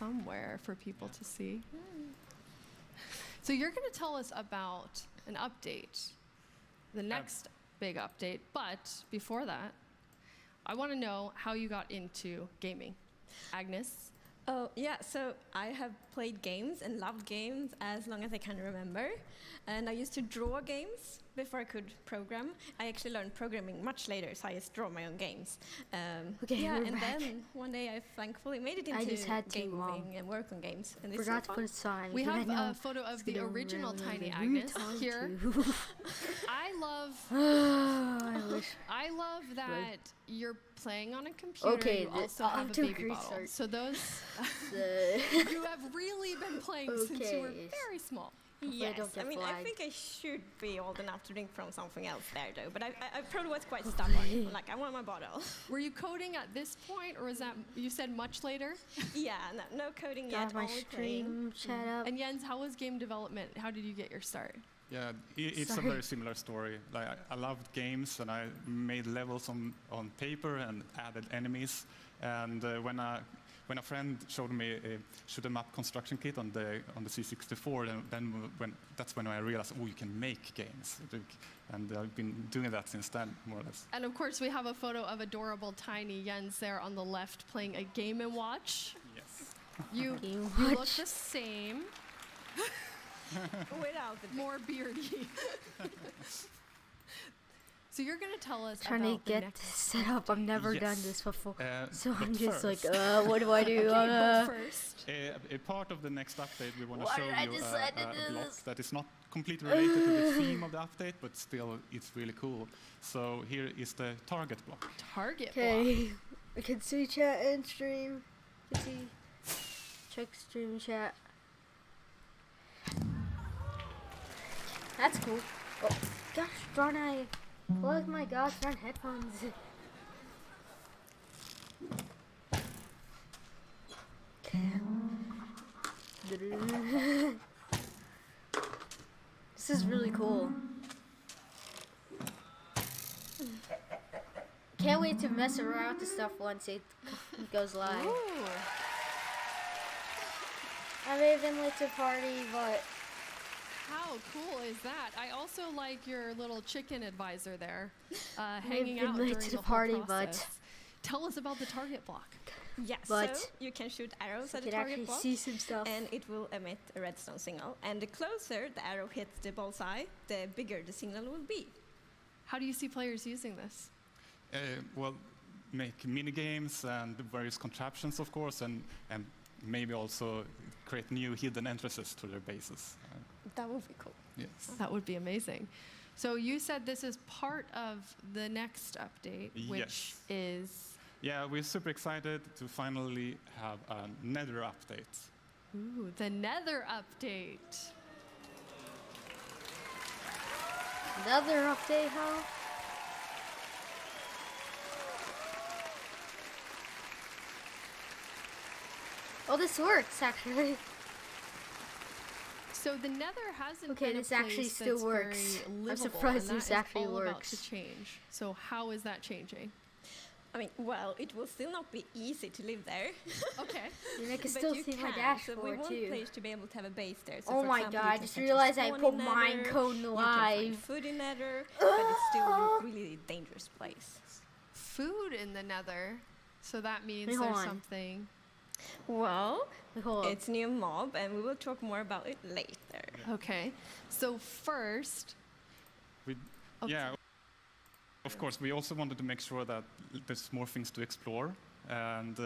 somewhere for people to see. So you're going to tell us about an update, the next big update. But before that, I want to know how you got into gaming. Agnes? Oh, yeah, so I have played games and loved games as long as I can remember. And I used to draw games before I could program. I actually learned programming much later, so I just draw my own games. Okay, yeah, we're and back. then one day I thankfully made it into I just had to, gaming and work on games. And it's Forgot so to put fun. a sign. We because have I know a photo of it's the gonna original really Tiny be Agnes time here. to- I love I wish. I love that you're playing on a computer. Okay, you also I'll have a have to baby bottle. restart. So those The- you have really been playing since you were Okay. very small. Hopefully I don't Yes, I get mean, I flagged. think I should be old enough to drink from something else there, though. But I probably was quite stubborn. Like, I want my bottle. Were you coding at this point, or is that you said much later? Yeah, no coding Got yet, my only playing. stream chat up. And Jens, how was game development? How did you get your start? Yeah, it's a Sorry. very similar story. Like I loved games, and I made levels on paper and added enemies. And when a friend showed me a shoot 'em up construction kit on the C64, that's when I realized, oh, you can make games. And I've been doing that since then, more or less. And of course, we have a photo of adorable tiny Jens there on the left playing a Game & Watch. Yes. You Game & look Watch. the same, Without the more beardy. So you're going to tell us Trying to about the get next. this set up. I've never done Yes. this before. So but I'm just first, like, what do I do? Okay, but first, a part of the next update, we want to Why show did I you decide to do a block this? that is not completely related to the theme of the update, but still it's really cool. So here is the target block. target block. Okay, we can see chat and stream. You can see, check stream chat. That's cool. Oh gosh, darn I plug my gosh darn headphones. This is really cool. Can't wait to mess around with the stuff once it goes live. Ooh. I may have been late to party, but How cool is that? I also like your little chicken advisor there, I've hanging been out late during to the the whole party, but- process. Tell us about the target block. Yes, But so you can shoot arrows you at the can target actually block, see some stuff. and it will emit a redstone signal. And the closer the arrow hits the bullseye, the bigger the signal will be. How do you see players using this? Well, make mini games and various contraptions, of course, and maybe also create new hidden entrances to their bases. That would be cool. Yes. That would be amazing. So you said this is part of the next update, which Yes. is... Yeah, we're super excited to finally have a Nether update. Ooh, the Nether update. Another update, huh? Oh, this works actually. So the Nether hasn't Okay, been a this actually place still that's works. very I'm livable, surprised and this that is actually all about works. to change. So how is that changing? I mean, well, it will still not be easy to live there. Okay. And I can But still you see my can. So we dashboard want too. players to be able to have a base there. So Oh for my example, god, you I can just catch a realized I spawn put in Nether, Minecon You can find live. food in Nether, but it's still a really dangerous place. Food in the Nether. So that means Wait, hold there's on. something... Well, Wait, hold on. it's new mob, and we will talk more about it later. Okay. So first... We, Okay. Yeah, of course, we also wanted to make sure that there's more things to explore and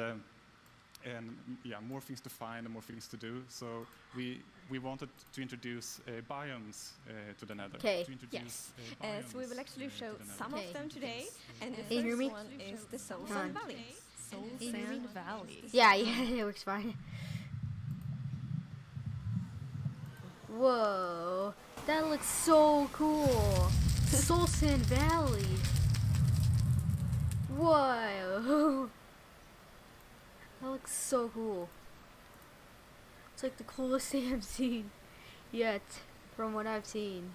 yeah, more things to find and more things to do. So we wanted to introduce biomes to the Nether. Okay. To introduce, Yes, biomes, so we will actually to show the Nether. some Okay. of them today, and the Can you hear first me? one is the Soul Hold on. Sand Valley. Soul Can you hear me? Sand Valley. Yeah, it works fine. Whoa, that looks so cool. Soul Sand Valley. Whoa. That looks so cool. It's like the coolest thing I've seen yet, from what I've seen.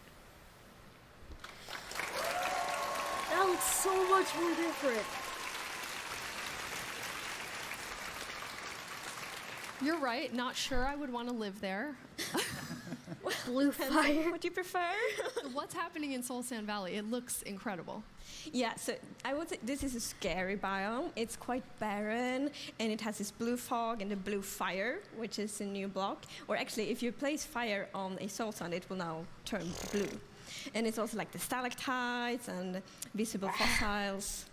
That looks so much more different. You're right. Not sure I would want to live there. Blue fire. What do you prefer? What's happening in Soul Sand Valley? It looks incredible. Yeah, so I would say this is a scary biome. It's quite barren, and it has this blue fog and the blue fire, which is a new block. Or actually, if you place fire on a soul sand, it will now turn blue. And it's also like the stalactites and visible fossils.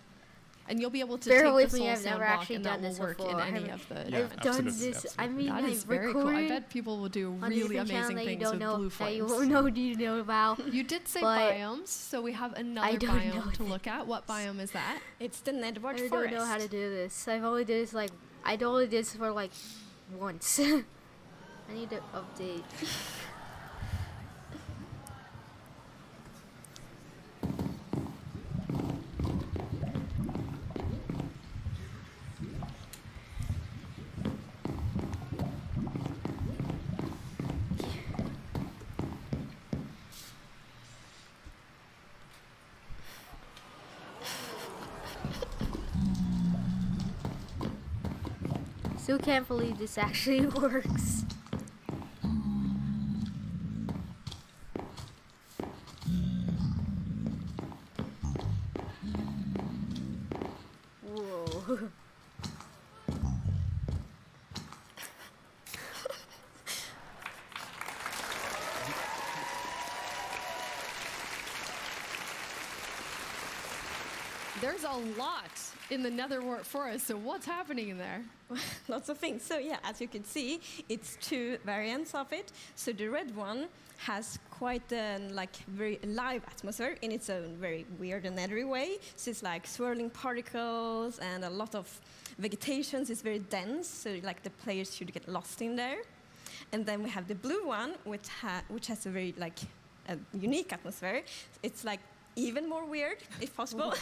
And you'll be able to Bear take with the me, Soul I've Sand never block actually and done that will this work before. in any I've- of the Yeah, I've done absolutely, this. I mean, That I've is very cool. I recorded bet people will do on a really different channel amazing that you things don't with know, blue that you flames. won't know, you know about. You did say But biomes, so we have another I don't know biome to that. look at. What biome is that? It's the Nedward I forest. don't know how to do this. I've only did this like, I'd only did this for like once. I need to update. Still can't believe this actually works. Whoa. There's a lot in the Netherwort forest, so what's happening in there? Lots of things. So yeah, as you can see, it's two variants of it. So the red one has quite a very alive atmosphere in its own very weird and nettery way. So it's like swirling particles and a lot of vegetation. It's very dense, so like the players should get lost in there. And then we have the blue one, which has a very a unique atmosphere. It's like even more weird, if possible.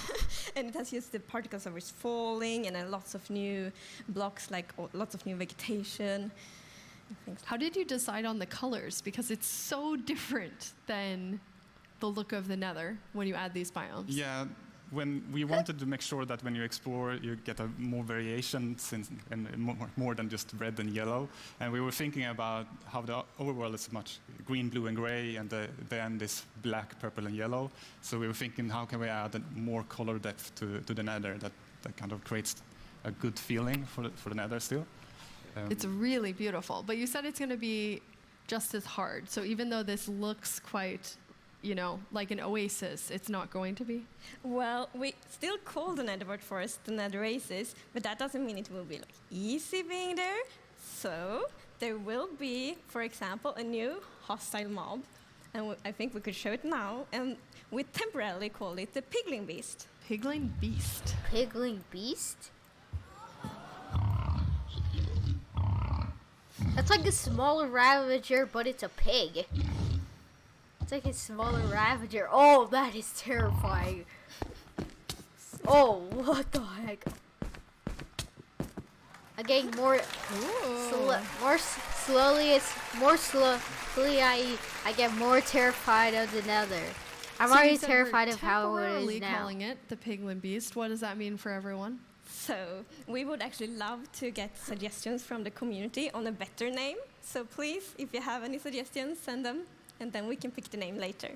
And it has just the particles of it's falling and lots of new blocks, lots of new vegetation. How did you decide on the colors? Because it's so different than the look of the Nether when you add these biomes. Yeah, when we wanted to make sure that when you explore, you get a more variation and more than just red and yellow. And we were thinking about how the overworld is much green, blue, and gray, and the end is black, purple, and yellow. So we were thinking, how can we add more color depth to the Nether that kind of creates a good feeling for the Nether still. It's really beautiful. But you said it's going to be just as hard. So even though this looks quite, like an oasis, it's not going to be? Well, we still call the Netherwort forest the Nether Oasis, but that doesn't mean it will be easy being there. So there will be, for example, a new hostile mob. And I think we could show it now. And we temporarily call it the Pigling Beast. Pigling Beast. Pigling Beast? That's like a smaller Ravager, but it's a pig. It's like a smaller Ravager. Oh, that is terrifying. Oh, what the heck? I'm getting more slowly I get more terrified of the Nether. I'm So you already said terrified we're of how it temporarily is now. calling it the Pigling Beast. What does that mean for everyone? So we would actually love to get suggestions from the community on a better name. So please, if you have any suggestions, send them, and then we can pick the name later.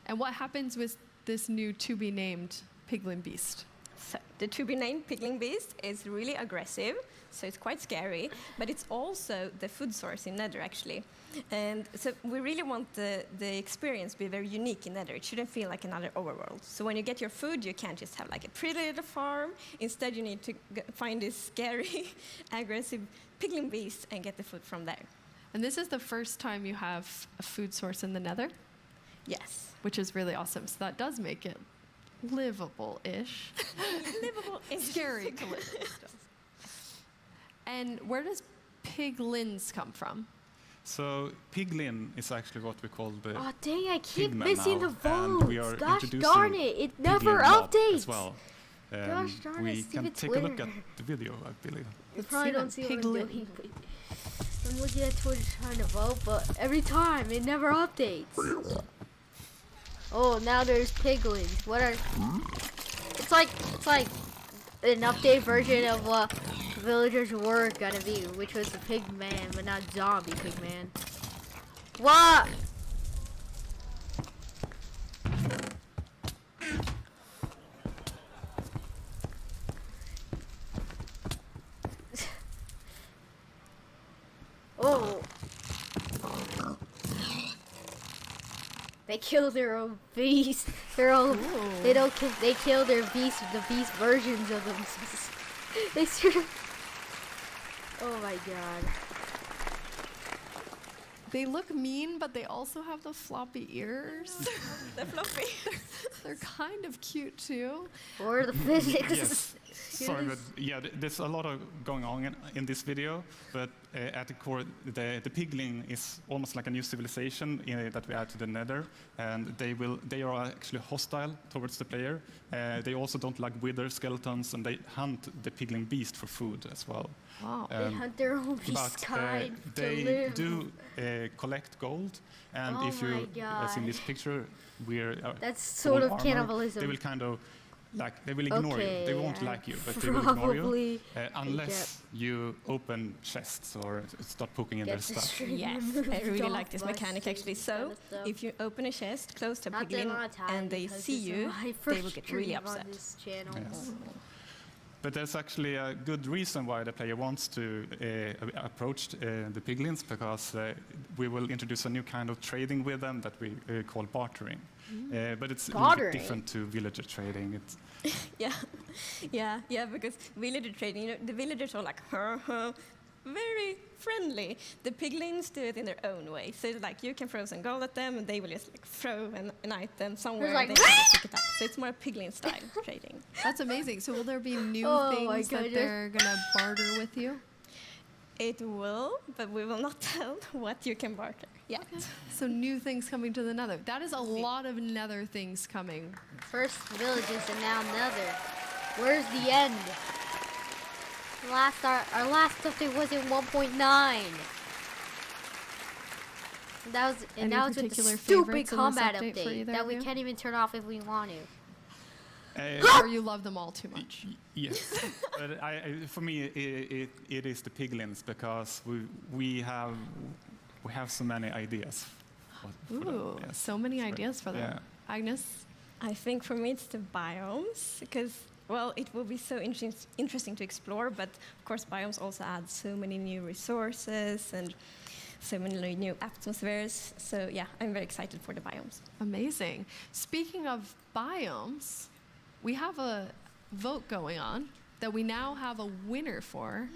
And what happens with this new to-be-named Pigling Beast? So the to-be-named Pigling Beast is really aggressive, so it's quite scary, but it's also the food source in Nether, actually. And so we really want the experience to be very unique in Nether. It shouldn't feel like another overworld. So when you get your food, you can't just have like a pretty little farm. Instead, you need to find this scary, aggressive Pigling Beast and get the food from there. And this is the first time you have a food source in the Nether, Yes. which is really awesome. So that does make it livable-ish. Livable-ish. Scary to live in still. And where does piglins come from? So piglin is actually what we call the Oh dang, I keep pigmen missing now, the and we votes. are Gosh introducing darn it, it never piglin mob updates. as well. Gosh darn we it, can stupid take a look Twitter. at the video, I believe. You Let's probably see don't that see what I'm piglin. doing, but I'm looking at Twitter trying to vote, but every time it never updates. Oh, now there's piglins. What are? It's like an update version of villagers were gonna be, which was the pigman, but not zombie pigman. What? Oh. They kill their own beast. Their own. Ooh. They don't. They kill their beast. The beast versions of them. They sort of. Oh my god. They look mean, but they also have the floppy ears. The floppy. They're kind of cute too. Or the physics. Yes. Sorry, but yeah, there's a lot of going on in this video, but at the core, the pigling is almost like a new civilization that we add to the Nether, and they are actually hostile towards the player. They also don't like wither skeletons, and they hunt the pigling beast for food as well. Wow. They hunt their own beast But kind to they live. do collect gold, and Oh if you, my as in God. this picture, we're That's sort of armor, cannibalism. They will kind of they will ignore you. They won't I like you, but they will ignore you probably unless you open chests or start poking in their get stuff. destroyed. Yes, I really like this mechanic actually. So, if you open a chest close to a Not piglin that much, and they because see this is you, my they first will get really stream on upset. this channel. Yes. But there's actually a good reason why the player wants to approach the piglins, because we will introduce a new kind of trading with them that we call bartering. But it's a little bit Bartering? different to villager trading. It's Yeah, because villager trading, the villagers are like, very friendly. The piglins do it in their own way. So like you can throw some gold at them and they will just like throw an item somewhere like, and they can pick it up. So it's more piglin style trading. That's amazing. So will there be new Oh my things that goodness. they're gonna barter with you? It will, but we will not tell what you can barter yet. So new things coming to the Nether. That is a lot of Nether things coming. First villages and now Nether. Where's the end? Our last update was in 1.9. That was Any that was with the particular stupid favorites in this combat update for update either that of we you? can't even turn off if we want to. Or you love them all too much. yes, but for me it is the piglins, because we have so many ideas. For them. Ooh, Yes. so many ideas for them. Yeah. Agnes? I think for me it's the biomes because, well, it will be so interesting to explore, but of course biomes also add so many new resources and so many new atmospheres. So yeah, I'm very excited for the biomes. Amazing. Speaking of biomes, we have a vote going on that we now have a winner for.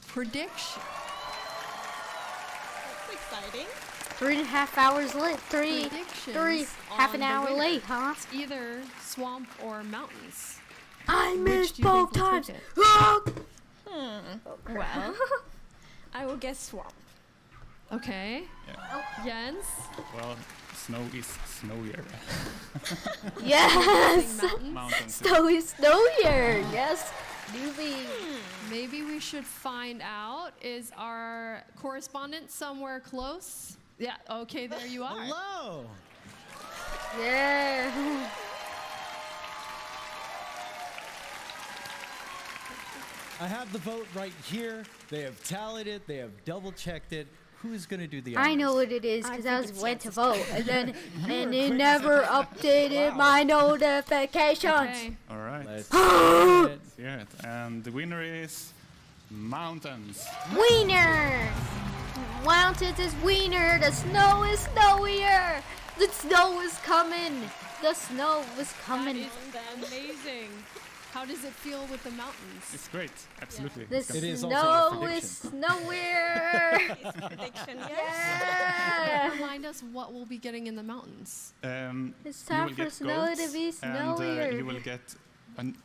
Prediction. That's exciting. 3.5 hours late. Three, Predictions half an on the hour winner. late, huh? It's either swamp or mountains. I Which missed do you think both will times. take it? Well, I will guess swamp. Okay. Yeah. Jens? Well, snow is snowier. Yes. Mountains? Mountains. Snow is snowier. Yes. Newbie. Maybe we should find out. Is our correspondent somewhere close? Yeah, okay, there you are. Hello. Yeah. I have the vote right here. They have tallied it. They have double-checked it. Who's going to do the I honors? know what it is I because think I was it's went to Jens's vote and then and it quick. never updated Wow. my notifications. Okay. All right. Let's see it. Yeah, and the winner is mountains. Wiener! Mountains is wiener. The snow is snowier. The snow is coming. The snow is That coming. is amazing. How does it feel with the mountains? It's great, absolutely. The It is also a snow is prediction. snowier. Prediction, Yeah. Remind us what we'll be getting in the mountains. It's You time will for get snow goats, to be and snowier. you will get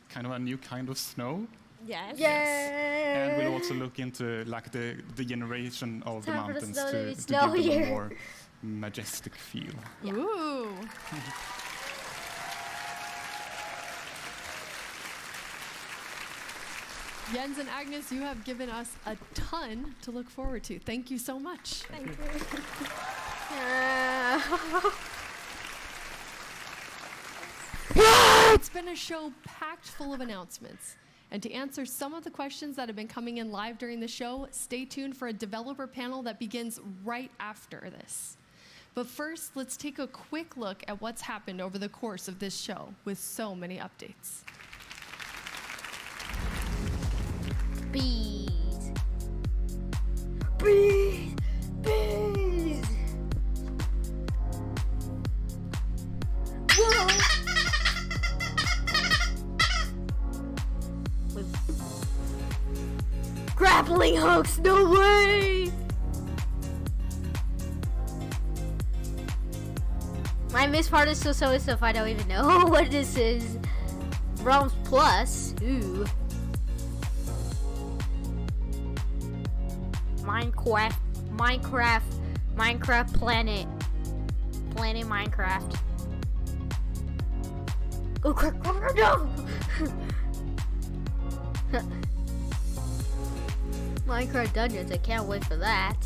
kind of a new kind of snow. Yes. Yeah. And we'll also look into like the generation of the Time for the mountains snow to be to give them a snowier. more majestic feel. Ooh. Jens and Agnes, you have given us a ton to look forward to. Thank you so much. Thank you. It's been a show packed full of announcements. And to answer some of the questions that have been coming in live during the show, stay tuned for a developer panel that begins right after this. But first, let's take a quick look at what's happened over the course of this show with so many updates. Bees. Bees. Bees. Whoa. Grappling hooks, no way! My missed part is still so stuff I don't even know what this is. Realms Plus, ooh. Minecraft Planet Minecraft. Oh crap, no! Minecraft Dungeons, I can't wait for that.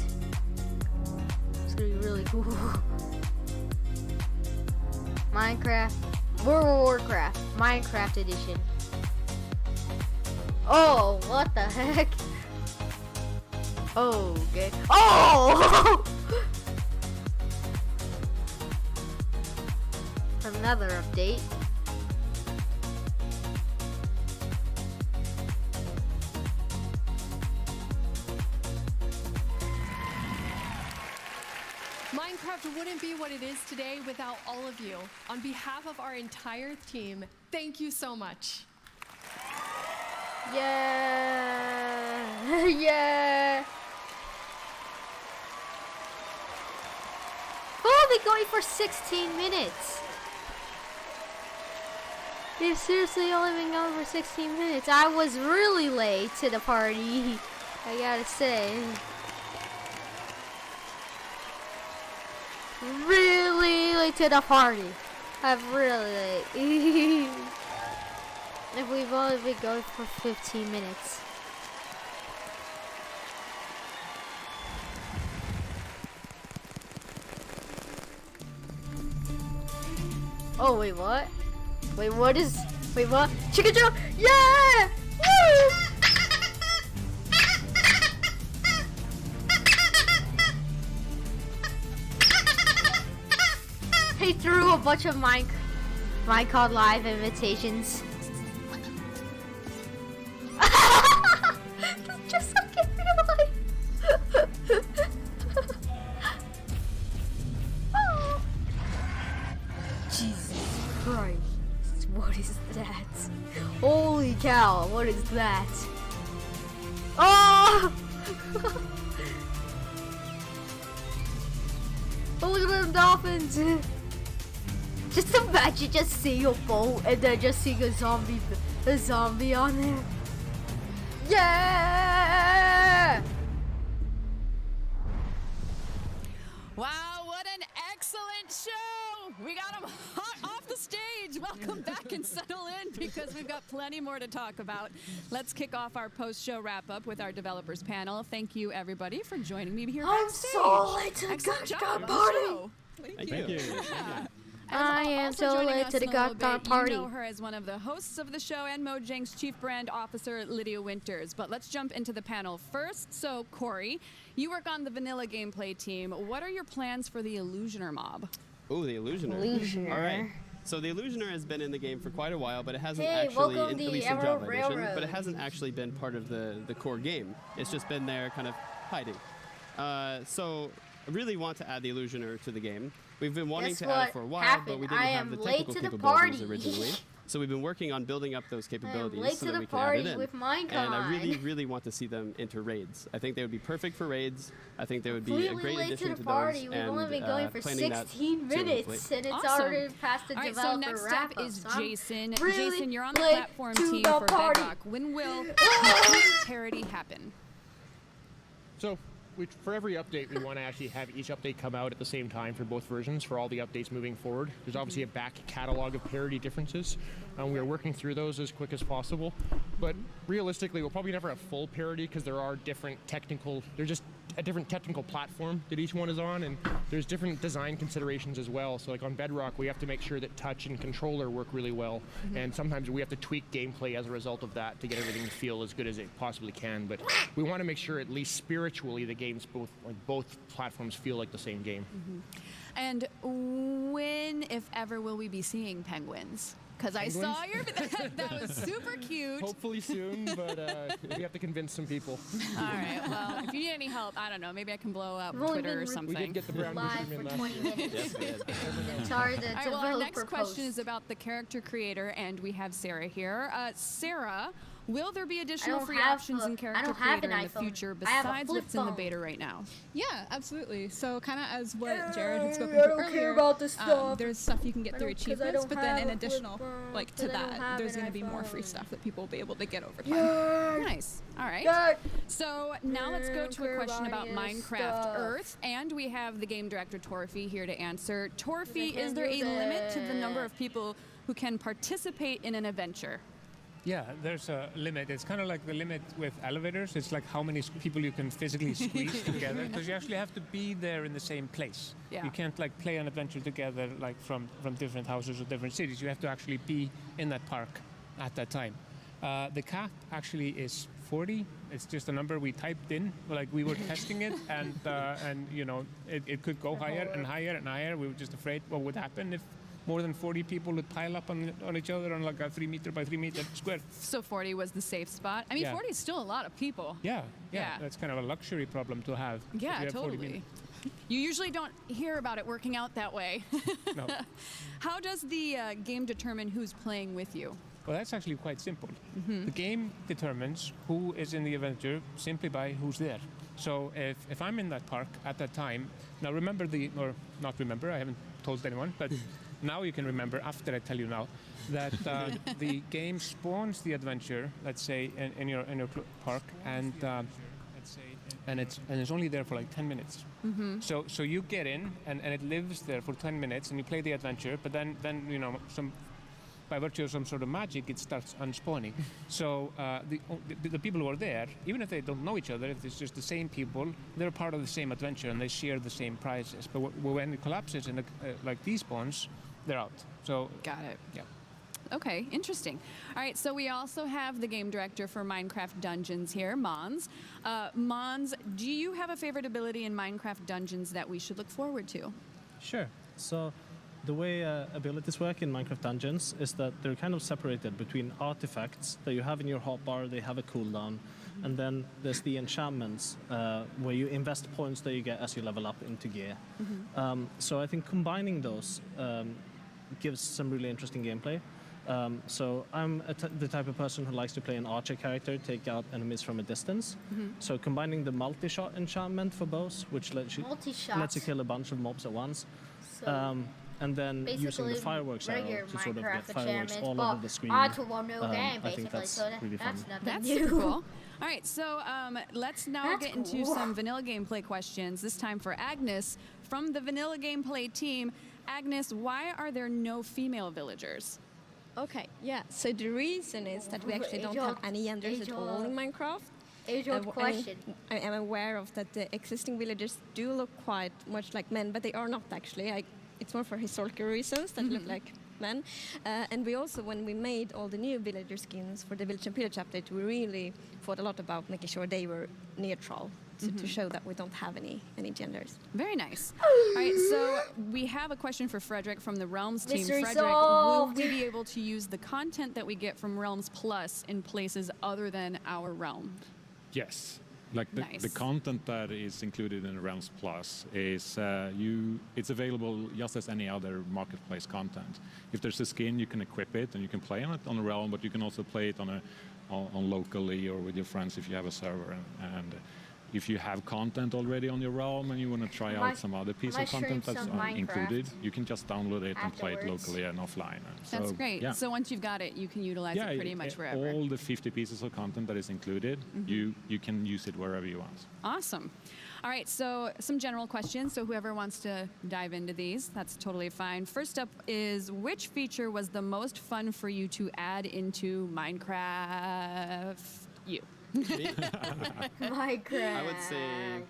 It's gonna be really cool. World of Warcraft, Minecraft Edition. Oh, what the heck? Oh, okay. Oh! Another update. Minecraft wouldn't be what it is today without all of you. On behalf of our entire team, thank you so much. Yeah. Yeah. Oh, they're going for 16 minutes. They've seriously only been going for 16 minutes. I was really late to the party, I gotta say. Really late to the party. I'm really late. If we've only been going for 15 minutes. Oh, wait, what? Wait, what? Chicken Joe? Yeah! Woo! He threw a bunch of Minecon live invitations. Just so in real life. Oh. Jesus Christ. What is that? Holy cow, what is that? Oh! Oh, look at them dolphins! Just imagine just seeing a boat and then just seeing a zombie on there. Yeah! Wow, what an excellent show! We got them hot off the stage. Welcome back and settle in because we've got plenty more to talk about. Let's kick off our post-show wrap-up with our developers panel. Thank you, everybody, for joining me here backstage. I'm so late to the Excellent job goddamn on the party. show. Thank you. Yeah. I am Also so joining late us to the in a little goddamn bit, party. You know her as one of the hosts of the show and Mojang's chief brand officer, Lydia Winters. But let's jump into the panel first. So, Corey, you work on the vanilla gameplay team. What are your plans for the Illusioner mob? Oh, the Illusioner. Illusioner. All right. So the Illusioner has been in the game for quite a while, but it hasn't Hey, actually, welcome at to least in Emerald Java Edition, Railroad. but it hasn't actually been part of the core game. It's just been there kind of hiding. So I really want to add the Illusioner to the game. We've been wanting Guess to add what it for a while, happened? but we I didn't have am the late technical to the capabilities party. originally. So we've been working on building up those I am capabilities late so to that the we can add it party in. with Minecon. And I really, really want to see them enter raids. I think they would be perfect for raids. I think they would be a Completely great late addition to to the party. those. We've only been going for planning that 16 minutes, and it's Awesome. already past the All right, so developer next wrap-up. up is So I'm Jason. really Jason, you're on the late platform to team the for party. Bedrock. When will parity happen? So for every update, we want to actually have each update come out at the same time for both versions for all the updates moving forward. There's obviously a back catalog of parity differences. We are working through those as quick as possible. But realistically, we'll probably never have full parity because there are different a different technical platform that each one is on, and there's different design considerations as well. So like on Bedrock, we have to make sure that touch and controller work really well, and sometimes we have to tweak gameplay as a result of that to get everything to feel as good as it possibly can. But we want to make sure, at least spiritually, the games both platforms feel like the same game. And when, if ever, will we be seeing penguins? Because I saw your that was super cute. Hopefully soon, but we have to convince some people. All right. Well, if you need any help, I don't know. Maybe I can blow up We've only Twitter or been something. We did get the brown Live mushroom for in last 20 year. minutes. Yes, Sorry, the All right, well, our next developer question post. is about the character creator, and we have Sarah here. Sarah, will there be additional don't free have options a- in I character don't have creator an in the iPhone. future I have a besides flip what's in the phone. beta right now? Yeah, absolutely. So kind of as what Jared had spoken I to don't earlier, care about this stuff. there's stuff you can get I through don't- 'cause I achievements, don't but then have in a flip additional, phone, like 'cause to I don't that, have there's an going to be more free iPhone. stuff that people will be able to get over time. Nice. All right. Yuck. So now let's go to a Care question about about Minecraft stuff. Earth, and we have the game director Torfi here to answer. Torfi, I is can't there a do limit to the that. number of people who can participate in an adventure? Yeah, there's a limit. It's kind of like the limit with elevators. It's like how many people you can physically squeeze together, because you actually have to be there in the same place. Yeah. You can't like play an adventure together like from different houses or different cities. You have to actually be in that park at that time. The cap actually is 40. It's just a number we typed in. Like we were testing it, and you know it could go higher and higher and higher. We were just afraid what would happen if more than 40 people would pile up on each other on like a 3 meter by 3 meter square. So 40 was the safe spot. I mean, Yeah. 40 is still a lot of people. Yeah. Yeah. That's kind of a luxury problem to have. if Yeah, you have 40 totally. people. You usually don't hear about it working out that way. No. How does the game determine who's playing with you? Well, that's actually quite simple. The game determines who is in the adventure simply by who's there. So if I'm in that park at that time, now remember or not remember, I haven't told anyone, but now you can remember after I tell you now that the game spawns the adventure, let's say in your park, and it's only there for like 10 minutes. So you get in and it lives there for 10 minutes and you play the adventure, but then you know by virtue of some sort of magic, it starts unspawning. So the people who are there, even if they don't know each other, if it's just the same people, they're part of the same adventure and they share the same prizes. But when it collapses and like despawns, they're out. So Got it. yeah. Okay, interesting. All right, so we also have the game director for Minecraft Dungeons here, Mons. Mons, do you have a favorite ability in Minecraft Dungeons that we should look forward to? Sure. So the way abilities work in Minecraft Dungeons is that they're kind of separated between artifacts that you have in your hotbar, they have a cooldown, and then there's the enchantments where you invest points that you get as you level up into gear. So I think combining those gives some really interesting gameplay. So I'm the type of person who likes to play an archer character, take out enemies from a distance. So combining the multi-shot enchantment for bows, which lets you Multi-shots. kill a bunch of mobs at once. So And then using basically the fireworks arrow regular to sort of Minecraft get fireworks enchantments, all but over the screen. onto one new game, I basically. think that's So really fun. that's nothing That's new. super cool. All right, so let's now That's get into cool. some vanilla gameplay questions, this time for Agnes from the vanilla gameplay team. Agnes, why are there no female villagers? Okay, yeah. So the reason is that we actually don't have any genders at all in Minecraft. Age-old question. I am aware of that the existing villagers do look quite much like men, but they are not actually. It's more for historical reasons that look like men. And we also, when we made all the new villager skins for the Village and Pillage update, we really thought a lot about making sure they were neutral to show that we don't have any genders. Very nice. All right, so we have a question for Frederick from the Realms team. Mystery Frederick, solved. will we be able to use the content that we get from Realms Plus in places other than our realm? Yes. Like the Nice. content that is included in Realms Plus is it's available just as any other marketplace content. If there's a skin, you can equip it and you can play on it on a realm, but you can also play it on locally or with your friends if you have a server. And if you have content already on your realm and you want to try out some other piece of content that's included, you can just download it and play it afterwards. locally and offline. That's So, great. Yeah. So once you've got it, you can utilize it pretty much wherever. All the 50 pieces of content that is included, you can use it wherever you want. Awesome. All right, so some general questions. So whoever wants to dive into these, that's totally fine. First up is, which feature was the most fun for you to add into Minecraft? You. Minecraft. I would say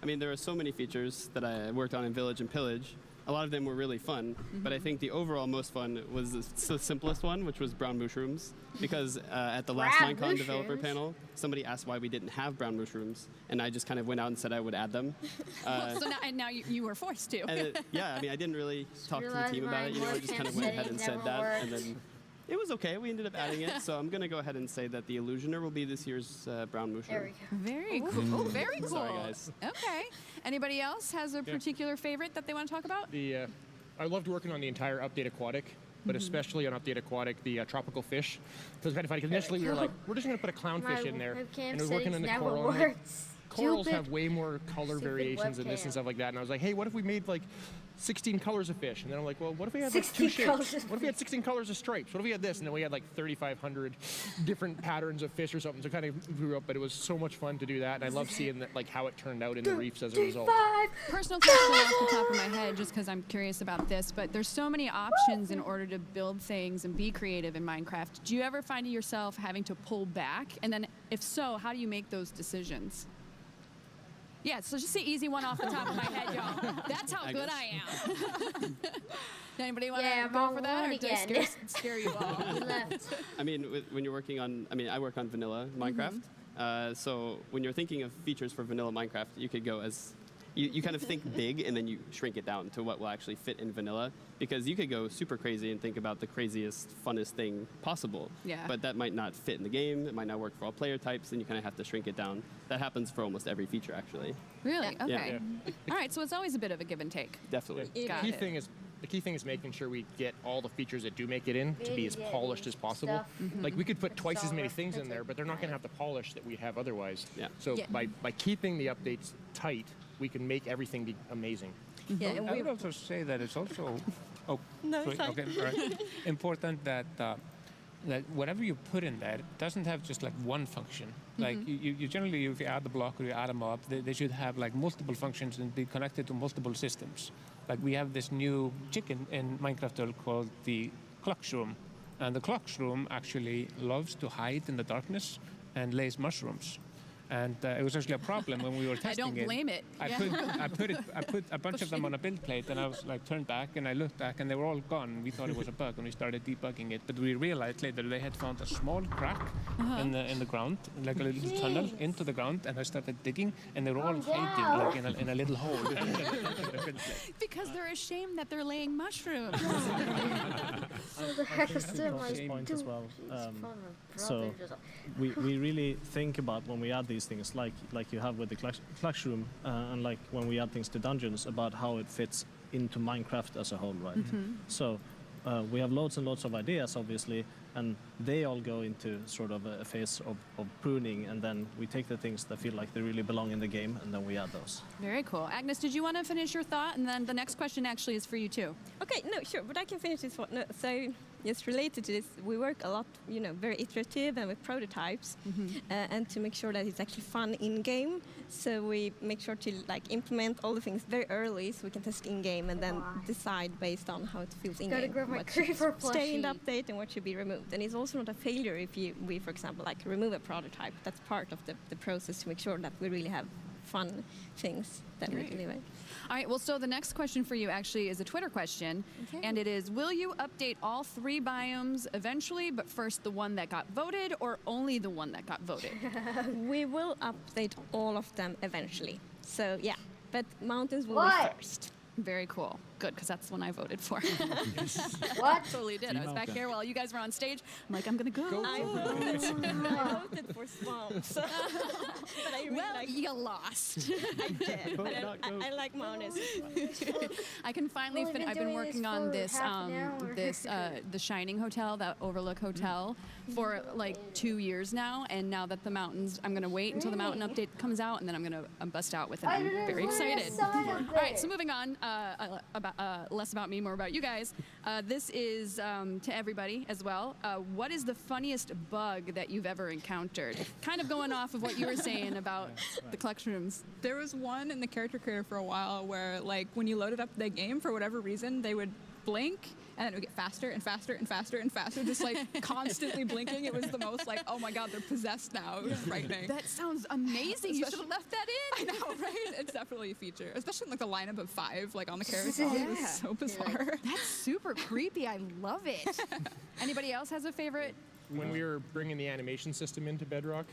I mean, there are so many features that I worked on in Village and Pillage. A lot of them were really fun, but I think the overall most fun was the simplest one, which was brown mushrooms. Because at the last Brown Minecon developer mushrooms? panel, somebody asked why we didn't have brown mushrooms, and I just kind of went out and said I would add them. So now you were forced to. And I mean, I didn't really talk to the Realized team about it. You know, I my just kind of voice went ahead and setting said that, never and then it was okay. We ended up adding it. So I'm gonna go ahead and say that the Illusioner will be this year's brown mushroom. There we go. Very cool. Oh, very cool. Sorry, guys. Okay. Anybody else has a particular favorite that they want to talk about? I loved working on the entire Update Aquatic, but especially on Update Aquatic, the tropical fish. So it was kind of funny, because initially we were like, we're just going to put a clownfish in there. And we're working on the never coral. works. Corals Stupid. have way more color Stupid variations in this webcam. and stuff like that. And I was like, hey, what if we made like 16 colors of fish? And then I'm like, well, what if we had like 16 two shapes? colors of What if we had 16 colors of stripes? What if we had this? And then we had like 3,500 different patterns of fish or something. So it kind of grew up, but it was so much fun to do that. And I love seeing that, like how it turned out in the reefs as a result. Personal question off the top of my head, just because I'm curious about this, but there's so many options in order to build things and be creative in Minecraft. Do you ever find yourself having to pull back? And then if so, how do you make those decisions? Yeah, so just the easy one off the top of my head, y'all. That's how good I am. Anybody want to go for that, or did I scare you all? I mean, when you're working on, I work on vanilla Minecraft. So when you're thinking of features for vanilla Minecraft, you could go as, you kind of think big and then you shrink it down to what will actually fit in vanilla. Because you could go super crazy and think about the craziest, funnest thing possible. Yeah. But that might not fit in the game. It might not work for all player types, and you kind of have to shrink it down. That happens for almost every feature, actually. Really? Yeah. Okay. All right, so it's always a bit of a give and take. Definitely. The key thing is making sure we get all the features that do make it in to be as polished as possible. Like we could put twice as many things in there, but they're not going to have the polish that we have otherwise. Yeah. So by keeping the updates tight, we can make everything be amazing. Yeah, and I would also say that it's also sorry. Okay, all right. Important that that whatever you put in there doesn't have just like one function. Like you generally, if you add the block or you add a mob, they should have like multiple functions and be connected to multiple systems. Like we have this new chicken in Minecraft world called the clock shroom, and the clock shroom actually loves to hide in the darkness and lays mushrooms. And it was actually a problem when we were testing it. I don't blame it. I put a bunch of them on a build plate, and I was like turned back and I looked back and they were all gone. We thought it was a bug and we started debugging it, but we realized later they had found a small crack in the ground, like a little tunnel into the ground, and I started digging, and they were all hiding like in a little hole. Because they're ashamed that they're laying mushrooms. The heck is still This point as well. So we really think about when we add these things, like you have with the Clash Room, and like when we add things to dungeons, about how it fits into Minecraft as a whole, right? So we have loads and loads of ideas, obviously, and they all go into sort of a phase of pruning, and then we take the things that feel like they really belong in the game, and then we add those. Very cool. Agnes, did you want to finish your thought? And then the next question actually is for you too. Okay, no, sure, but I can finish this one. No, so, yes, related to this, we work a lot, very iterative and with prototypes, and to make sure that it's actually fun in game. So we make sure to implement all the things very early, so we can test in game and then decide based on how it feels in game. What should stay in the update and what should be removed. And it's also not a failure if we, for example, remove a prototype. That's part of the process to make sure that we really have fun things that we can live. All right, well, so the next question for you actually is a Twitter question, and it is, will you update all 3 biomes eventually, but first the one that got voted, or only the one that got voted? We will update all of them eventually. So, yeah, but mountains will be first. Very cool. Good, because that's the one I voted for. What? Totally did. I was back here while you guys were on stage. I'm like, I'm going to go. I voted for swamps. But I really you lost. I did. But I like mountains. I can finally finish. I've been working on this, the Shining Hotel, that Overlook Hotel, for like 2 years now. And now that the mountains, I'm going to wait until the mountain update comes out, and then I'm going to bust out with it. I'm very excited. All right, so moving on, less about me, more about you guys. This is to everybody as well. What is the funniest bug that you've ever encountered? Kind of going off of what you were saying about the collection rooms. There was one in the character creator for a while where, like, when you loaded up the game, for whatever reason, they would blink and then it would get faster and faster and faster and faster, just like constantly blinking. It was the most like, oh my god, they're possessed now. It was frightening. That sounds amazing. You should have left that in. I know, right? It's definitely a feature, especially in like the lineup of 5, like on the carousel. It was so bizarre. That's super creepy. I love it. Anybody else has a favorite? When we were bringing the animation system into Bedrock,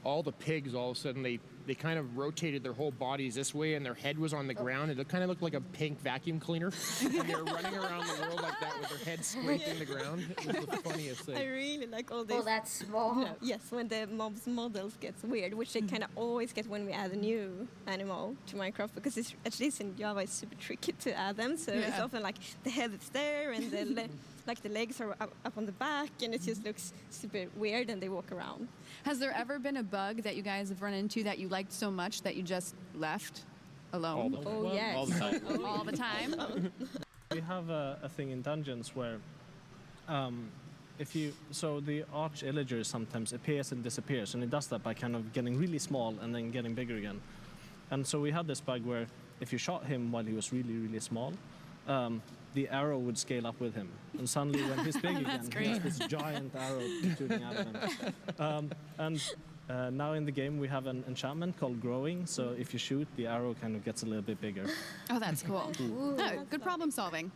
all the pigs, all of a sudden, they kind of rotated their whole bodies this way, and their head was on the ground. It kind of looked like a pink vacuum cleaner. And they were running around the world like that with their heads scraping the ground. It was the funniest thing. I really like all this. Oh, that's small. Yes, when the mobs models gets weird, which they kind of always get when we add a new animal to Minecraft, because it's, at least in Java, it's super tricky to add them. So it's often like the head is there and the like the legs are up on the back, and it just looks super weird, and they walk around. Has there ever been a bug that you guys have run into that you liked so much that you just left alone? Oh, yes. All the time. All the time? We have a thing in dungeons where so the arch illager sometimes appears and disappears, and it does that by kind of getting really small and then getting bigger again. And so we had this bug where if you shot him while he was really, really small, the arrow would scale up with him. And suddenly when he's big again, he has this giant arrow shooting out of him. Now in the game we have an enchantment called Growing, so if you shoot, the arrow kind of gets a little bit bigger. Oh, that's cool. Good problem solving.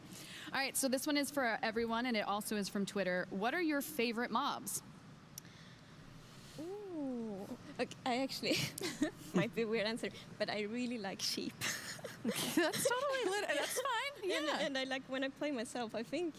All right, so this one is for everyone, and it also is from Twitter. What are your favorite mobs? Ooh. Okay, I actually, might be a weird answer, but I really like sheep. That's totally that's fine. Yeah. And I like, when I play myself, I think,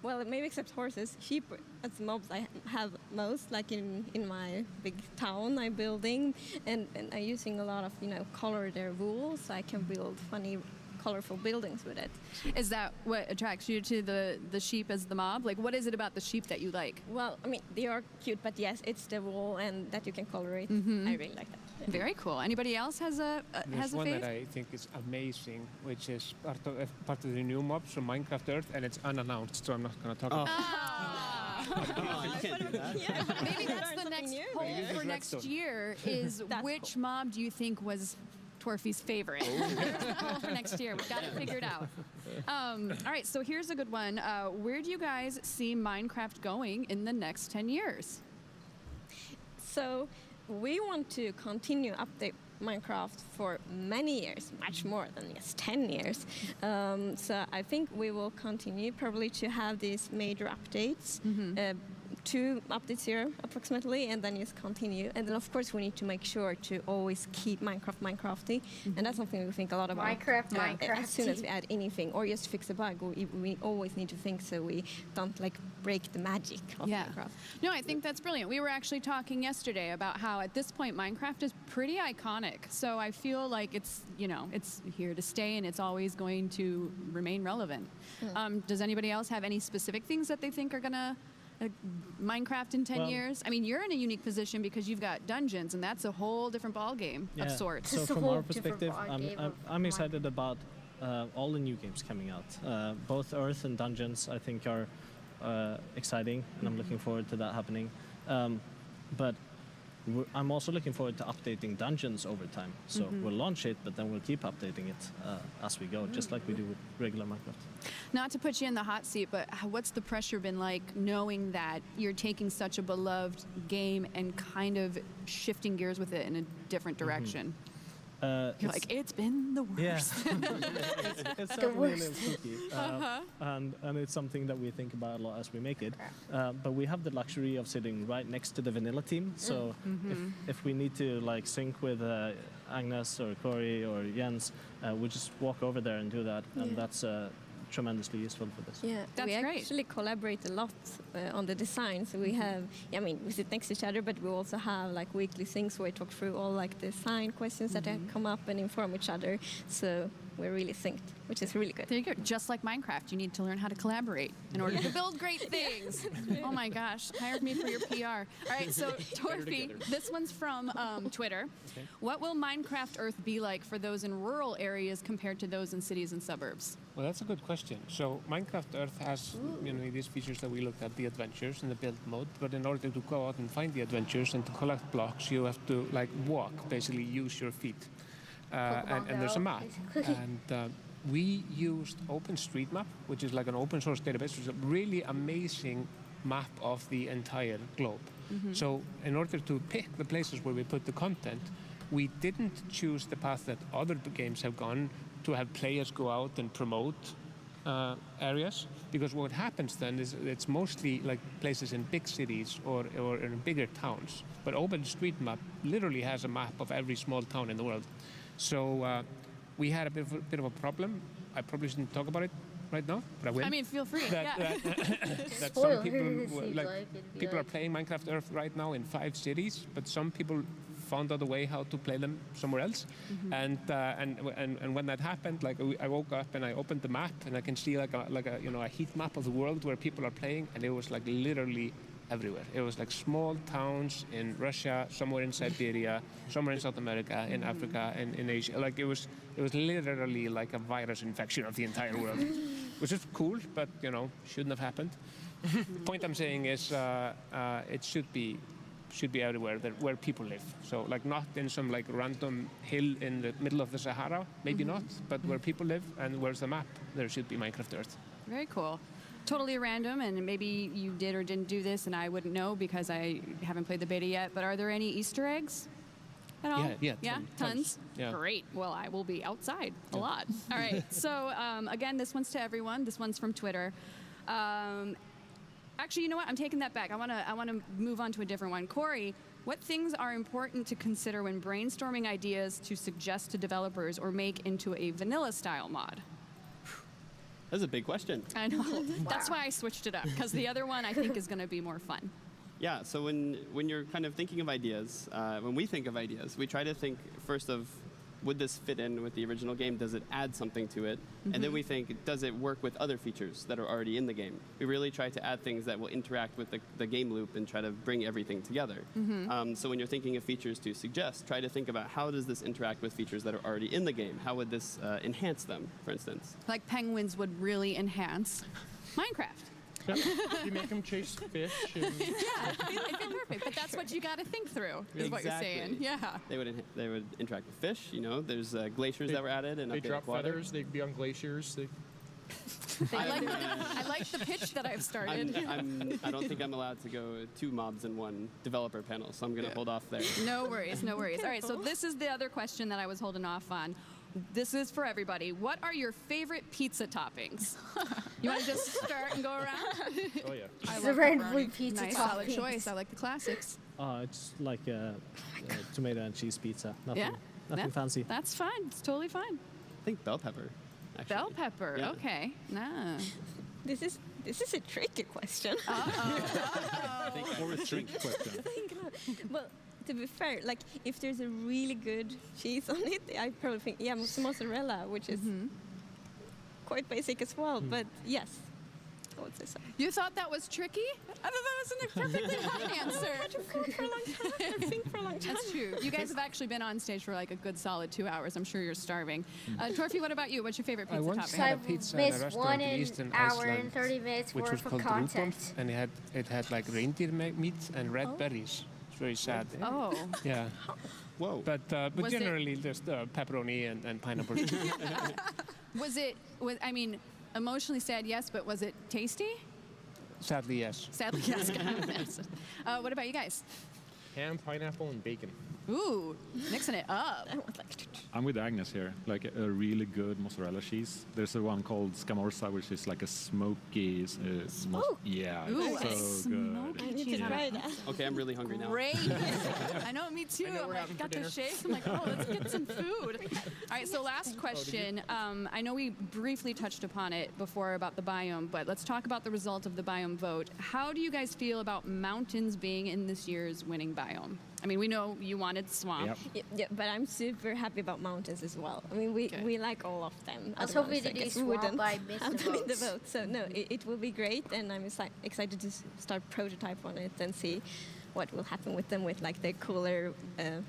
well, maybe except horses, sheep are the mobs I have most, like in my big town I'm building, and I'm using a lot of, color their wool, so I can build funny, colorful buildings with it. Is that what attracts you to the sheep as the mob? Like, what is it about the sheep that you like? Well, I mean, they are cute, but yes, it's the wool and that you can color it. I really like that. Yeah. Very cool. Anybody else has a There's one fave? that I think is amazing, which is part of the new mobs from Minecraft Earth, and it's unannounced, so I'm not going to talk about it. Maybe that's the next poll for next year is which cool. mob do you think was Torfy's favorite? Poll for next year. We've got it figured out. All right, so here's a good one. Where do you guys see Minecraft going in the next 10 years? So we want to continue update Minecraft for many years, much more than just 10 years. So I think we will continue probably to have these major updates, 2 updates here approximately, and then just continue. And then of course we need to make sure to always keep Minecraft Minecrafty, and that's something we think a lot about. Minecraft As soon as we add anything or just fix a bug, we always need to think so we don't like break the magic of Minecraft. No, I think that's brilliant. We were actually talking yesterday about how at this point Minecraft is pretty iconic. So I feel like it's here to stay, and it's always going to remain relevant. Does anybody else have any specific things that they think are gonna Minecraft in 10 years? I mean, you're in a unique position because you've got dungeons, and that's a whole different ball game of sorts. So from our perspective, I'm excited about all the new games coming out. Both Earth and Dungeons, I think, are exciting, and I'm looking forward to that happening. But I'm also looking forward to updating Dungeons over time. So we'll launch it, but then we'll keep updating it as we go, just like we do with regular Minecraft. Not to put you in the hot seat, but what's the pressure been like knowing that you're taking such a beloved game and kind of shifting gears with it in a different direction? You're like, it's been the worst. Yeah. it's certainly a little spooky. And it's something that we think about a lot as we make it. But we have the luxury of sitting right next to the vanilla team. So if we need to like sync with Agnes or Corey or Jens, we just walk over there and do that. And that's tremendously useful for this. Yeah, that's we great. Actually collaborate a lot on the design. So we have, we sit next to each other, but we also have like weekly things where we talk through all like design questions that have come up and inform each other. So we're really synced, which is really good. There you go. Just like Minecraft, you need to learn how to collaborate in order to build great things. Oh my gosh, hire me for your PR. All right, so Torfi, this one's from Twitter. Okay. What will Minecraft Earth be like for those in rural areas compared to those in cities and suburbs? Well, that's a good question. So Minecraft Earth has these features that we looked at, the adventures and the build mode. But in order to go out and find the adventures and to collect blocks, you have to like walk, basically use your feet. And there's a map. And we used OpenStreetMap, which is like an open source database, which is a really amazing map of the entire globe. So in order to pick the places where we put the content, we didn't choose the path that other games have gone to have players go out and promote areas, because what happens then is it's mostly like places in big cities or in bigger towns. But OpenStreetMap literally has a map of every small town in the world. So we had a bit of a problem. I probably shouldn't talk about it right now, but I will. I mean, feel free. That some people are playing Minecraft Earth right now in 5 cities, but some people found out a way how to play them somewhere else. And when that happened, like I woke up and I opened the map and I can see like a heat map of the world where people are playing, and it was like literally everywhere. It was like small towns in Russia, somewhere in Siberia, somewhere in South America, in Africa, and in Asia. Like it was literally like a virus infection of the entire world, which is cool, but shouldn't have happened. The point I'm saying is it should be everywhere where people live. So like not in some like random hill in the middle of the Sahara, maybe not, but where people live and where's the map, there should be Minecraft Earth. Very cool. Totally random, and maybe you did or didn't do this, and I wouldn't know because I haven't played the beta yet, but are there any Easter eggs at all? Yeah, tons? Yeah. Great. Well, I will be outside a lot. All right. So, again, this one's to everyone. This one's from Twitter. Actually, you know what? I'm taking that back. I want to move on to a different one. Corey, what things are important to consider when brainstorming ideas to suggest to developers or make into a vanilla-style mod? That's a big question. I know. That's why I switched it up, because the other one I think is going to be more fun. Yeah, so when you're kind of thinking of ideas, when we think of ideas, we try to think first of, would this fit in with the original game? Does it add something to it? And then we think, does it work with other features that are already in the game? We really try to add things that will interact with the game loop and try to bring everything together. So when you're thinking of features to suggest, try to think about how does this interact with features that are already in the game? How would this enhance them, for instance? Like penguins would really enhance Minecraft. Yep. You make them chase fish. And It'd be perfect. But that's what you got to think through, is what you're saying. Yeah. They would interact with fish. There's glaciers that were added and they updated drop water. feathers. They'd be on glaciers. I like the pitch that I've started. I don't think I'm allowed to go 2 mobs in one developer panel, so I'm going to hold off there. No worries, no worries. All right, so this is the other question that I was holding off on. This is for everybody. What are your favorite pizza toppings? You want to just start and go around? Oh, yeah. I The love randomly pepperoni. pizza Nice, solid toppings. choice. I like the classics. It's like a tomato and cheese pizza. Nothing fancy. That's fine. It's totally fine. I think bell pepper, actually. Bell pepper. Yeah. Okay. Nah. This is a tricky question. Or a trick question. Well, to be fair, like if there's a really good cheese on it, I probably think mozzarella, which is quite basic as well. But yes, I would say so. You thought that was tricky? I thought that was a perfectly fine answer. I had to think for a long time. That's true. You guys have actually been on stage for like a good solid 2 hours. I'm sure you're starving. Torfi, what about you? What's your favorite I pizza once topping? had a I've pizza in a missed restaurant one in in Eastern hour Iceland, and 30 minutes which was worth of called content. Rudolph, and it had like reindeer meat and red berries. It's very sad. Oh. Yeah. Whoa. But Was it- generally just pepperoni and pineapple. I mean, emotionally sad, yes, but was it tasty? Sadly, yes. Sadly, yes. What about you guys? Ham, pineapple, and bacon. Ooh, mixing it up. I'm with Agnes here. Like a really good mozzarella cheese. There's a one called Scamorza, which is like a smoky. Yeah, Ooh, it's so good. I need to try that. Okay, I'm really hungry now. Great. I know, me too. I'm like, got the shake. I'm like, oh, let's get some food. All right, so last question. I know we briefly touched upon it before about the biome, but let's talk about the result of the biome vote. How do you guys feel about mountains being in this year's winning biome? I mean, we know you wanted swamp. Yep. Yeah, but I'm super happy about mountains as well. I mean, we like all of them. I was Otherwise, hoping to do guess we swamp, wouldn't but I missed have the them in the votes. vote. So no, it will be great, and I'm excited to start prototype on it and see what will happen with them, with like the cooler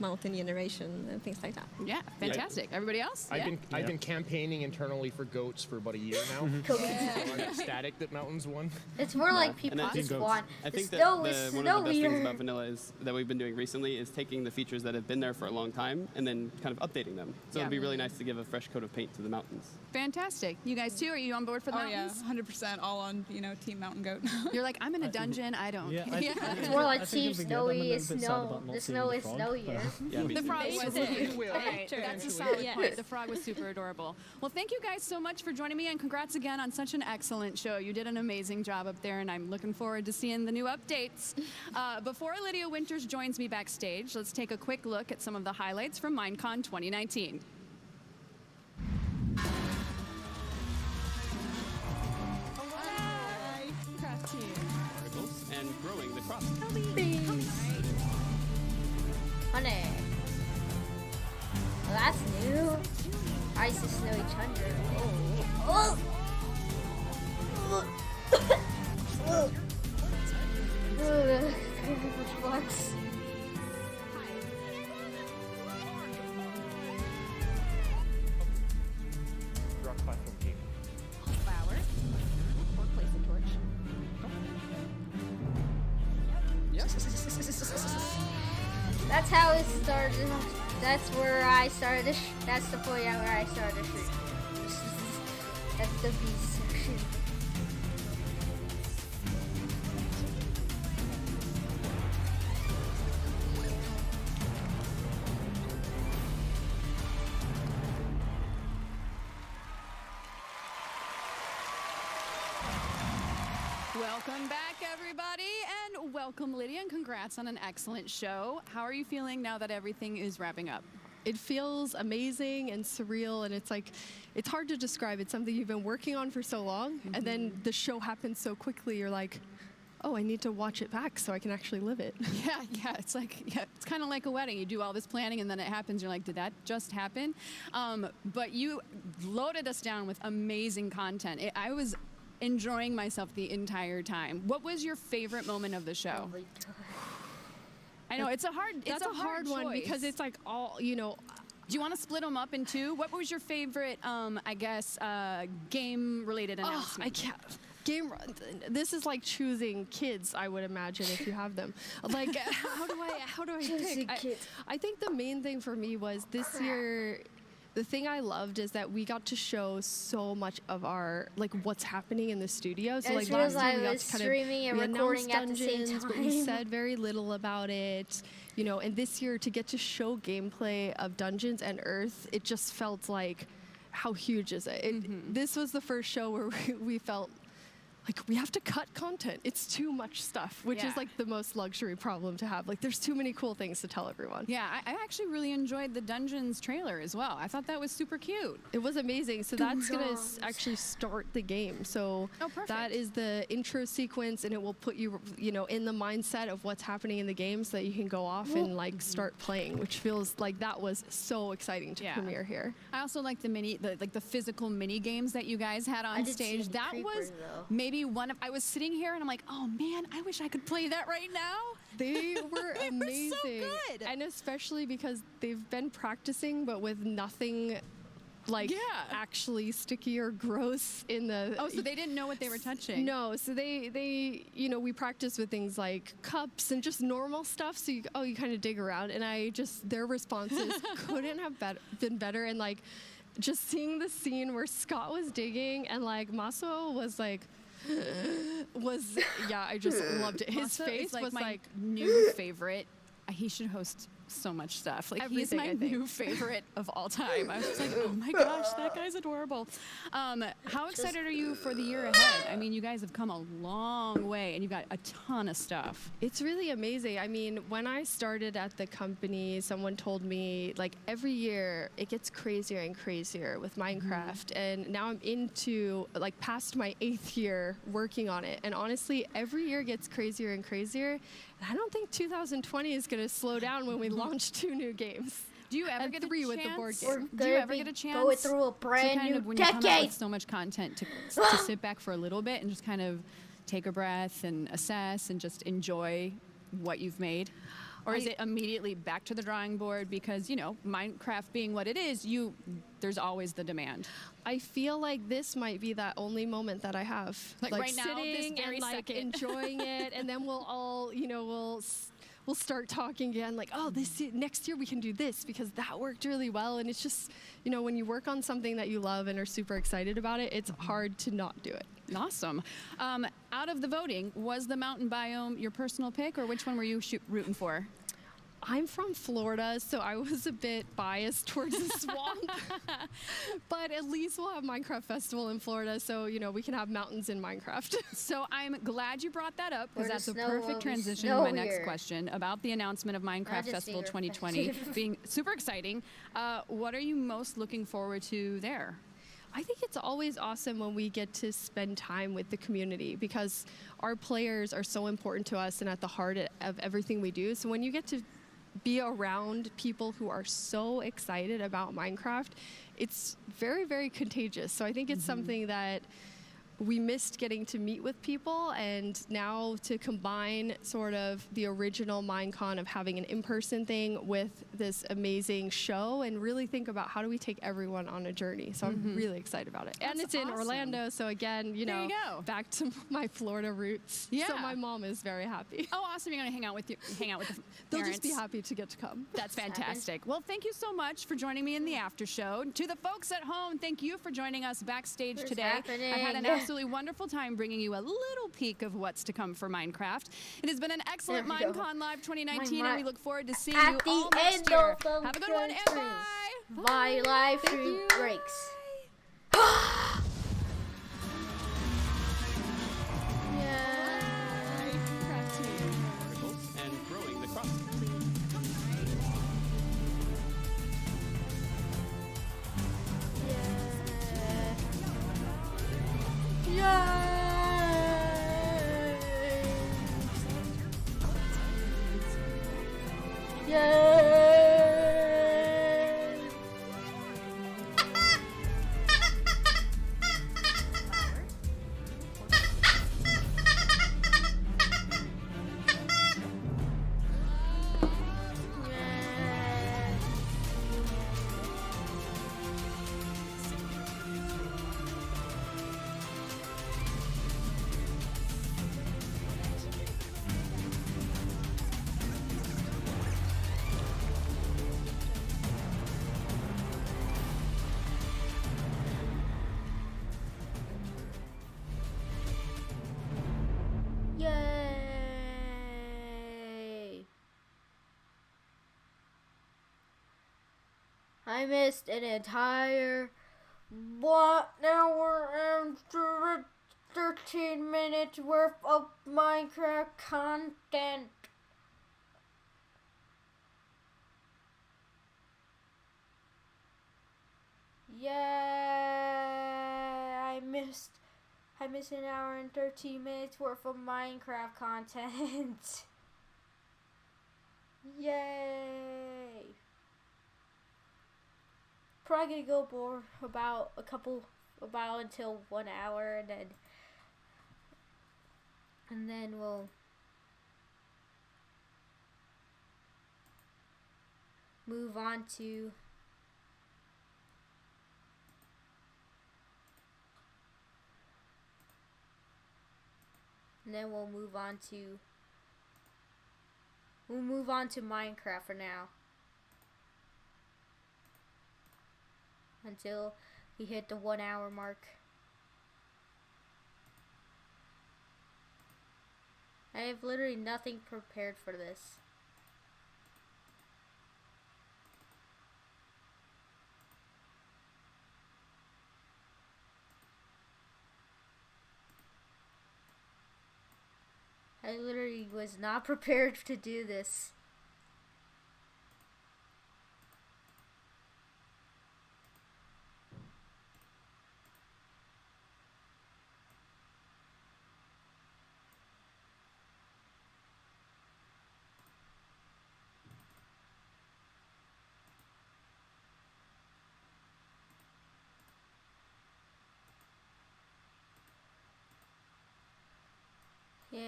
mountain generation and things like that. Yeah, fantastic. Everybody else? I've been campaigning internally for goats for about a year now. I'm ecstatic that mountains won. It's more like people And I just think want. I think the that snow is one of the best things snowier. about vanilla is that we've been doing recently is taking the features that have been there for a long time and then kind of updating them. So it'd be really nice to give a fresh coat of paint to the mountains. Fantastic. You guys too? Are you on board for the Oh yeah, mountains? 100% all on Team Mountain Goat. You're like, I'm in a dungeon. I don't. Yeah, It's more like I think Team it'd be good. I'm a Snowy little is bit sad snow. about not The seeing snow the is frog, snowier. Yeah, me The too. frog was It will. All right, that's a solid point. The frog was super adorable. Well, thank you guys so much for joining me, and congrats again on such an excellent show. You did an amazing job up there, and I'm looking forward to seeing the new updates. Before Lydia Winters joins me backstage, let's take a quick look at some of the highlights from Minecon 2019. And growing the crop. Honey. Well, that's new. Ice is snowy tundra. Oh. Oh. Flex. Rock platform cake. Flower. Or place a torch. That's how it started. That's where I started. That's the point where I started. That's the B section. Welcome back, everybody, and welcome, Lydia, and congrats on an excellent show. How are you feeling now that everything is wrapping up? It feels amazing and surreal, and it's hard to describe. It's something you've been working on for so long, and then the show happens so quickly. You're like, oh, I need to watch it back so I can actually live it. Yeah, it's kind of like a wedding. You do all this planning, and then it happens. You're like, did that just happen? But you loaded us down with amazing content. I was enjoying myself the entire time. What was your favorite moment of the show? I know it's a hard one choice. because it's like all, Do you want to split them up in two? What was your favorite, game-related announcement? I can't. This is like choosing kids, I would imagine, if you have them. Like, how do I Choosing pick? kids. I think the main thing for me was this year. The thing I loved is that we got to show so much of our, like, what's happening in the studio. So, like, last year we got to kind of, streaming and we recording announced at the same Dungeons, time. but we said very little about it, and this year to get to show gameplay of Dungeons and Earth, it just felt like, how huge is it? This was the first show where we felt like we have to cut content. It's too much stuff, which Yeah. is like the most luxury problem to have. Like, there's too many cool things to tell everyone. Yeah, I actually really enjoyed the Dungeons trailer as well. I thought that was super cute. It was amazing. So that's going to actually start the game. So that is the intro sequence, and it will put you, in the mindset of what's happening in the game so that you can go off and like start playing, which feels like that was so exciting to premiere here. I also like the physical mini games that you guys had I on didn't see stage. any That creepers, was though. maybe I was sitting here and I'm like, oh man, I wish I could play that right now. They were amazing. so good. And especially because they've been practicing, but with nothing like actually sticky or gross in the. Oh, so they didn't know what they were touching. No, so they we practice with things like cups and just normal stuff. So you kind of dig around, and their responses couldn't have been better. And like, just seeing the scene where Scott was digging and like Maso was like. I just loved it. His Masa face is like was my like new favorite. He should host so much stuff. Like, he's Everything, my I think. new favorite of all time. I was just like, oh my gosh, that guy's adorable. How excited are you for the year ahead? I mean, you guys have come a long way, and you've got a ton of stuff. It's really amazing. I mean, when I started at the company, someone told me, like, every year it gets crazier and crazier with Minecraft. And now I'm into, like, past my 8th year working on it. And honestly, every year gets crazier and crazier. I don't think 2020 is going to slow down when we launch 2 new games. Do you ever And get a 3 chance? with the board We're game. Do you gonna ever be get a chance going through a to brand kind new of, when you come out with decade? so much content, to sit back for a little bit and just kind of take a breath and assess and just enjoy what you've made? Or is it immediately back to the drawing board because, you know, Minecraft being what it is, there's always the demand? I feel like this might be that only moment that I have. Like right now, this sitting very and like second. enjoying it, and then we'll all, you know, we'll start talking again. Like, oh, next year we can do this because that worked really well. And it's just, you know, when you work on something that you love and are super excited about it, it's hard to not do it. Awesome. Out of the voting, was the mountain biome your personal pick, or which one were you rooting for? I'm from Florida, so I was a bit biased towards the swamp. But at least we'll have Minecraft Festival in Florida, so, you know, we can have mountains in Minecraft. So I'm glad you brought that up, because Where the that's a snow perfect will be transition to my next snowier. question about the announcement of Minecraft Festival Majesty 2020 being super exciting. What are you most looking forward to there? I think it's always awesome when we get to spend time with the community, because our players are so important to us and at the heart of everything we do. So when you get to be around people who are so excited about Minecraft, it's very, very contagious. So I think it's something that we missed getting to meet with people, and now to combine sort of the original Minecon of having an in-person thing with this amazing show, and really think about how do we take everyone on a journey. So I'm really excited about it. And That's it's in awesome. Orlando, so again, you There know, you go. back to my Florida roots. Yeah. So my mom is very happy. Oh, awesome! You're gonna hang out with the They'll parents. just be happy to get to come. That's fantastic. Well, thank you so much for joining me in the after show. To the folks at home, thank you for joining us backstage What's today. happening? I've had an absolutely wonderful time bringing you a little peek of what's to come for Minecraft. It has been an excellent There we go. Minecon Live 2019, My- and we look forward to seeing At you the all end next year. of the Have a good one, and stream. bye. My live stream breaks. And growing the crop. Yay! I missed an entire 1 hour and 13 minutes worth of Minecraft content. Yeah, I missed an hour and 13 minutes worth of Minecraft content. Yay! Probably gonna go more about until 1 hour, and then we'll move on to we'll move on to Minecraft for now, until we hit the 1 hour mark. I have literally nothing prepared for this. I literally was not prepared to do this.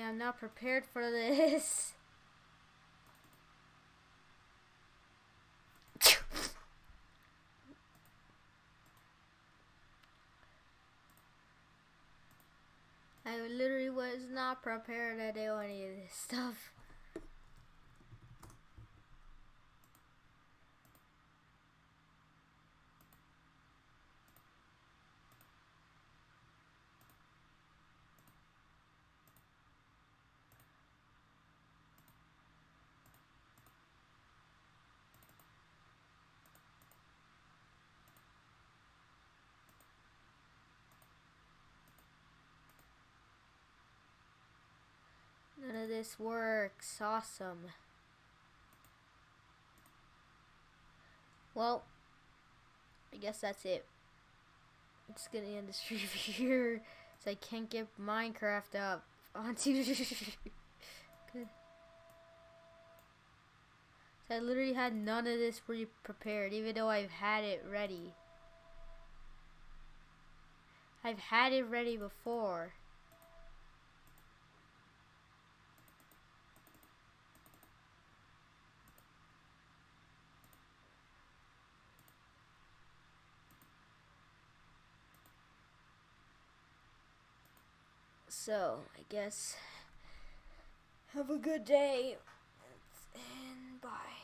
I'm not prepared for this. I literally was not prepared to do any of this stuff. None of this works. Awesome. Well, I guess that's it. I'm just gonna end the stream here, so I can't get Minecraft up onto. Good. So I literally had none of this prepared, even though I've had it ready. I've had it ready before. So, I guess have a good day and bye.